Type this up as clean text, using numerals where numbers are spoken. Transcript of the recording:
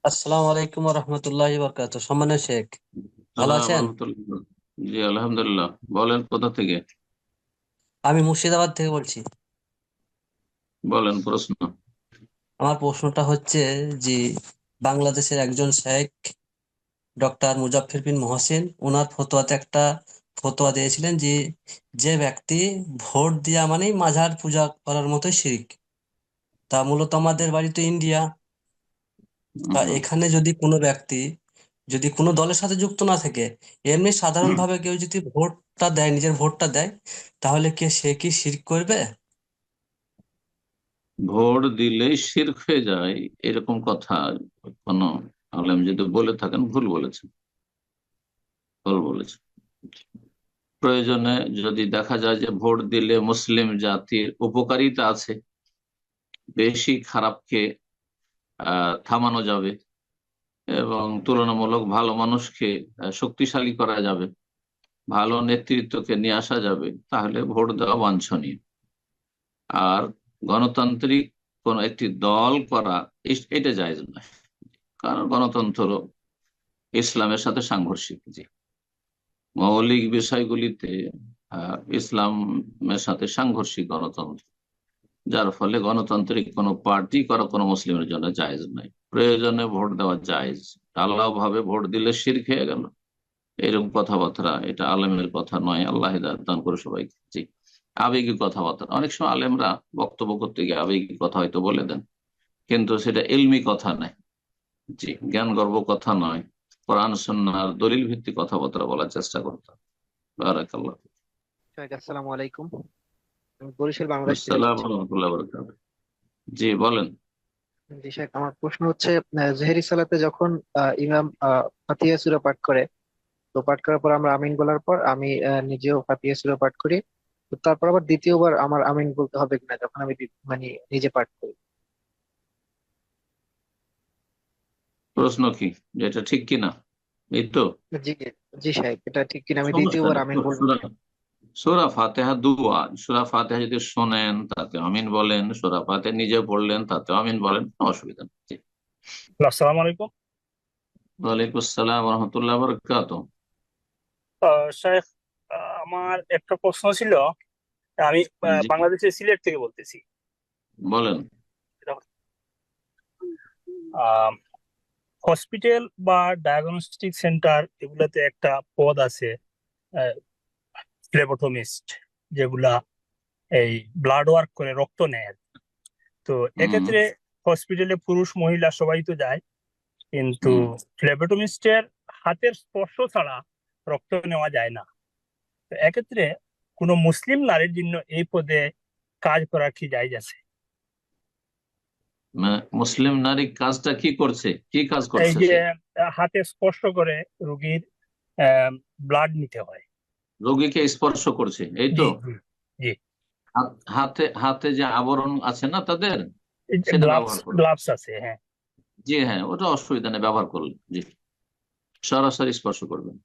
আসসালামু আলাইকুম রহমতুল্লাহি বরকাত। সম্মানের শেখ, ভালো সালাম আছেন? রহমতুল্লাহ। জি আলহামদুলিল্লাহ। বলেন কোথা থেকে? আমি মুর্শিদাবাদ থেকে বলছি। বলেন প্রশ্ন। আমার প্রশ্নটা হচ্ছে যে বাংলাদেশের একজন শেখ ডক্টর মুজাফফর বিন মহসিন ওনার ফতোয়াতে একটা ফতোয়া দিয়েছিলেন যে যে ব্যক্তি ভোট দেওয়া মানেই মাজার পূজা করার মতোই শিরক। তা মূলত আমাদের বাড়ি তো ইন্ডিয়া। তা হুম, এখানে যদি কোনো ব্যক্তি যদি কোনো দলের সাথে যুক্ত না থাকে, এমনি সাধারণভাবে কেউ যদি ভোটটা দেয়, নিজের ভোটটা দেয়, তাহলে সে কি শিরক করবে? ভোট দিলেই শিরক হয়ে যায় এরকম কথা কোন আলেম যদি বলে থাকেন ভুল বলেছেন, ভুল বলেছেন। প্রয়োজনে যদি দেখা যায় যে ভোট দিলে মুসলিম জাতির উপকারিতা আছে, বেশি খারাপকে থামানো যাবে এবং তুলনামূলক ভালো মানুষকে শক্তিশালী করা যাবে, ভালো নেতৃত্বকে নিয়ে আসা যাবে, তাহলে ভোট দেওয়া বাঞ্ছনীয়। আর গণতান্ত্রিক কোন একটি দল করা এটা জায়েজ নয়, কারণ গণতন্ত্র ইসলামের সাথে সাংঘর্ষিক। জি, মৌলিক বিষয়গুলিতে ইসলামের সাথে সাংঘর্ষিক গণতন্ত্র, যার ফলে গণতান্ত্রিক কোনো পার্টি করা কোনো মুসলিমের জন্য জায়েজ নয়। প্রয়োজনে ভোট দেওয়া জায়েজ, ঢালাও ভাবে ভোট দিলে শিরক হয়ে গেল, এরকম কথাবার্তা এটা আলেমের কথা নয়। আল্লাহ হিদায়াত দান করে সবাইকে। জি, আবেগী কথাবার্তা অনেক সময় আলেমরা বক্তব্য করতে গিয়ে আবেগী কথা হয়তো বলে দেন, কিন্তু সেটা ইলমি কথা নয়। জি, জ্ঞান গর্ব কথা নয়। কোরআন সুন্নাহর দলিল ভিত্তিক কথাবার্তা বলার চেষ্টা করতে হবে। বারাকাল্লাহ। শাহেদ, আসসালামু আলাইকুম। আমি বরিশাল বাংলাদেশ থেকে আসসালাম বলছি। রহমতুল্লাহ বারাকাতুহু। জি বলেন। জি শাহেদ, আমার প্রশ্ন হচ্ছে জেহেরি সালাতে যখন ইমাম ফাতিহা সূরা পাঠ করে, তো পাঠ করার পর আমরা আমিন বলার পর আমি নিজেও ফাতিহা সূরা পাঠ করি। তো তারপর আবার দ্বিতীয়বার আমার আমিন বলতে হবে কিনা যখন আমি মানে নিজে পাঠ করি? প্রশ্ন কি, যেটা ঠিক কিনা? এই তো। জি জি শাহেদ, এটা ঠিক কিনা আমি সমস্যা দ্বিতীয়বার নেই আমিন তো। বলবো সূরা কিনা? সূরা ফাতিহা দুয়া, সূরা ফাতিহা যদি শোনেন তাতে আমিন বলেন, সূরা ফাতিহা নিজে পড়লেন তাতে আমিন বলেন, কোনো অসুবিধা নেই। জি। আসসালামু আলাইকুম। ওয়ালাইকুম আসসালাম রহমতুল্লাহ বারাকাতুহু। শাহেখ, আমার একটা প্রশ্ন ছিল। আমি জি বাংলাদেশের সিলেট থেকে বলতেছি। বলেন। হসপিটাল বা ডায়াগনস্টিক সেন্টার এগুলাতে একটা পদ আছে, ফ্লেবোটমিস্ট, যেগুলা এই ব্লাড ওয়ার্ক করে, রক্ত নেয় আর কি। তো হুম এক্ষেত্রে হসপিটালে পুরুষ মহিলা সবাই তো যায়, কিন্তু হুম ফ্লেবোটমিস্টের হাতের স্পর্শ ছাড়া রক্ত নেওয়া যায় না। তো এক্ষেত্রে কোনো মুসলিম নারীর জন্য এই পদে কাজ করা কি জায়েজ আছে? মুসলিম নারী কাজটা কি করছে, কি কাজ এই করছে যে সে? হাতে স্পর্শ করে রোগীর ব্লাড নিতে হয়। রোগীকে স্পর্শ করছে, এই জি তো। জি জি। হাতে হাতে যে আবরণ আছে না তাদের, এই যে সেটা গ্লাভস ব্যবহার করবে। গ্লাভস আছে, হ্যাঁ। জি হ্যাঁ, ওটা অসুবিধা নেই, ব্যবহার করলে। জি, সরাসরি স্পর্শ করবেন।